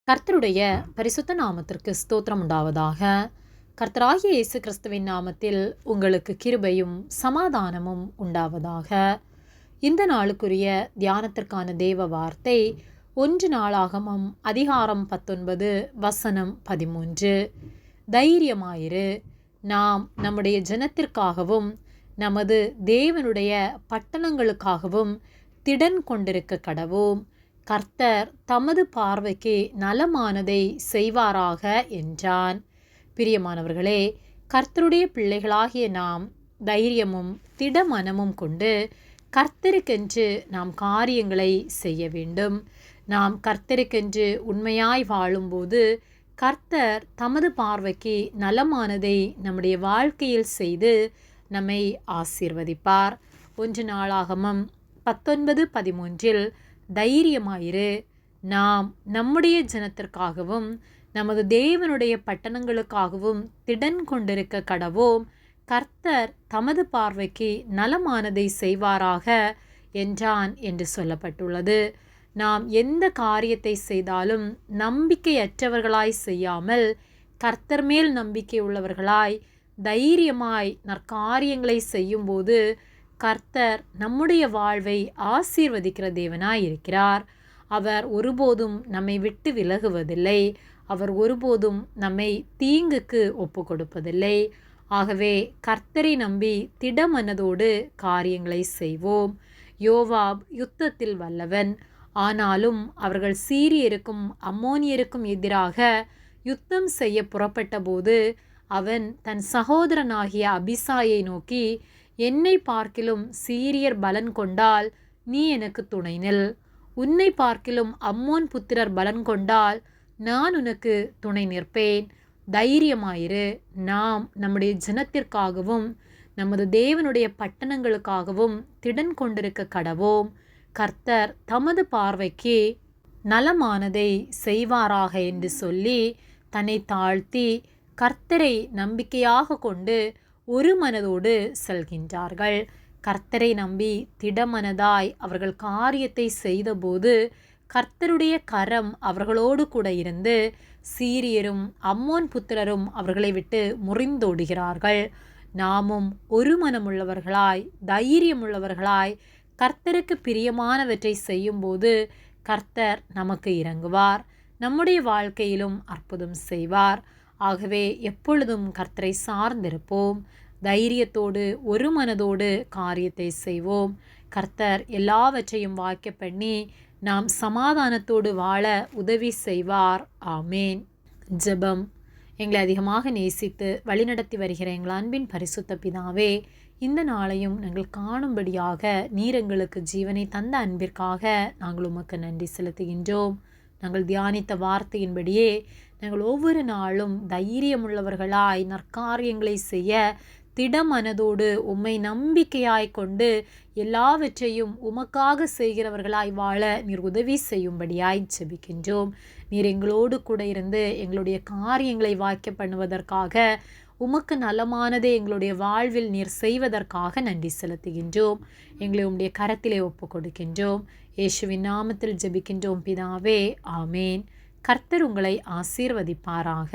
கர்த்தருடைய பரிசுத்த நாமத்திற்கு ஸ்தோத்திரம் உண்டாவதாக. கர்த்தராகிய இயேசு கிறிஸ்துவின் நாமத்தில் உங்களுக்கு கிருபையும் சமாதானமும் உண்டாவதாக. இந்த நாளுக்குரிய தியானத்திற்கான தேவ வார்த்தை 1 நாளாகமம் அதிகாரம் 19 வசனம் 13. தைரியமாயிரு, நாம் நம்முடைய ஜனத்திற்காகவும் நமது தேவனுடைய பட்டணங்களுக்காகவும் திடன் கொண்டிருக்க கடவோம். கர்த்தர் தமது பார்வைக்கு நலமானதை செய்வாராக என்றான். பிரியமானவர்களே, கர்த்தருடைய பிள்ளைகளாகிய நாம் தைரியமும் திடமனமும் கொண்டு கர்த்தருக்கென்று நாம் காரியங்களை செய்ய வேண்டும். நாம் கர்த்தருக்கென்று உண்மையாய் வாழும்போது கர்த்தர் தமது பார்வைக்கு நலமானதை நம்முடைய வாழ்க்கையில் செய்து நம்மை ஆசீர்வதிப்பார். 1 நாளாகமம் 19:13 தைரியமாயிரு, நாம் நம்முடைய ஜனத்திற்காகவும் நமது தேவனுடைய பட்டணங்களுக்காகவும் திடன் கொண்டிருக்க கடவோம். கர்த்தர் தமது பார்வைக்கு நலமானதை செய்வாராக என்றான் என்று சொல்லப்பட்டுள்ளது. நாம் எந்த காரியத்தை செய்தாலும் நம்பிக்கையற்றவர்களாய் செய்யாமல் கர்த்தர் மேல் நம்பிக்கை உள்ளவர்களாய் தைரியமாய் நற்காரியங்களை செய்யும்போது கர்த்தர் நம்முடைய வாழ்வை ஆசீர்வதிக்கிற தேவனாய் இருக்கிறார். அவர் ஒருபோதும் நம்மை விட்டு விலகுவதில்லை. அவர் ஒருபோதும் நம்மை தீங்குக்கு ஒப்பு கொடுப்பதில்லை. ஆகவே கர்த்தரை நம்பி திடமனதோடு காரியங்களை செய்வோம். யோவாப் யுத்தத்தில் வல்லவன். ஆனாலும் அவர்கள் சீரியருக்கும் அம்மோனியருக்கும் எதிராக யுத்தம் செய்ய புறப்பட்ட போது அவன் தன் சகோதரனாகிய அபிசாயை நோக்கி, என்னை பார்க்கிலும் சீரியர் பலன் கொண்டால் நீ எனக்கு துணை நில், உன்னை பார்க்கிலும் அம்மோன் புத்திரர் பலன் கொண்டால் நான் உனக்கு துணை நிற்பேன். தைரியமாயிரு, நாம் நம்முடைய ஜனத்திற்காகவும் நமது தேவனுடைய பட்டணங்களுக்காகவும் திடன் கொண்டிருக்க கடவோம். கர்த்தர் தமது பார்வைக்கு நலமானதை செய்வாராக என்று சொல்லி தன்னை தாழ்த்தி கர்த்தரை நம்பிக்கையாக கொண்டு ஒரு மனதோடு செல்கின்றார்கள். கர்த்தரை நம்பி திடமனதாய் அவர்கள் காரியத்தை செய்தபோது கர்த்தருடைய கரம் அவர்களோடு கூட இருந்து சீரியரும் அம்மோன் புத்திரரும் அவர்களை விட்டு முறிந்தோடுகிறார்கள். நாமும் ஒரு மனமுள்ளவர்களாய் தைரியமுள்ளவர்களாய் கர்த்தருக்கு பிரியமானவற்றை செய்யும்போது கர்த்தர் நமக்கு இறங்குவார். நம்முடைய வாழ்க்கையிலும் அற்புதம் செய்வார். ஆகவே எப்பொழுதும் கர்த்தரை சார்ந்திருப்போம். தைரியத்தோடு ஒரு மனதோடு காரியத்தை செய்வோம். கர்த்தர் எல்லாவற்றையும் வாய்க்க பண்ணி நாம் சமாதானத்தோடு வாழ உதவி செய்வார். ஆமேன். ஜெபம். எங்களை அதிகமாக நேசித்து வழிநடத்தி வருகிற எங்கள் அன்பின் பரிசுத்த பிதாவே, இந்த நாளையும் நாங்கள் காணும்படியாக நீர் எங்களுக்கு ஜீவனை தந்த அன்பிற்காக நாங்கள் உமக்கு நன்றி செலுத்துகின்றோம். நாங்கள் தியானித்த வார்த்தையின்படியே நாங்கள் ஒவ்வொரு நாளும் தைரியமுள்ளவர்களாய் நற்காரியங்களை செய்ய திடமனதோடு உம்மை நம்பிக்கையாய் கொண்டு எல்லாவற்றையும் உமக்காக செய்கிறவர்களாய் வாழ நீர் உதவி செய்யும்படியாய் ஜெபிக்கின்றோம். நீர் எங்களோடு கூட இருந்து எங்களுடைய காரியங்களை வாய்க்க பண்ணுவதற்காக உமக்கு நலமானதை எங்களுடைய வாழ்வில் நீர் செய்வதற்காக நன்றி செலுத்துகின்றோம். எங்களை உம்முடைய கரத்திலே ஒப்பு கொடுக்கின்றோம். இயேசுவின் நாமத்தில் ஜெபிக்கின்றோம் பிதாவே. ஆமேன். கர்த்தர் உங்களை ஆசீர்வதிப்பாராக.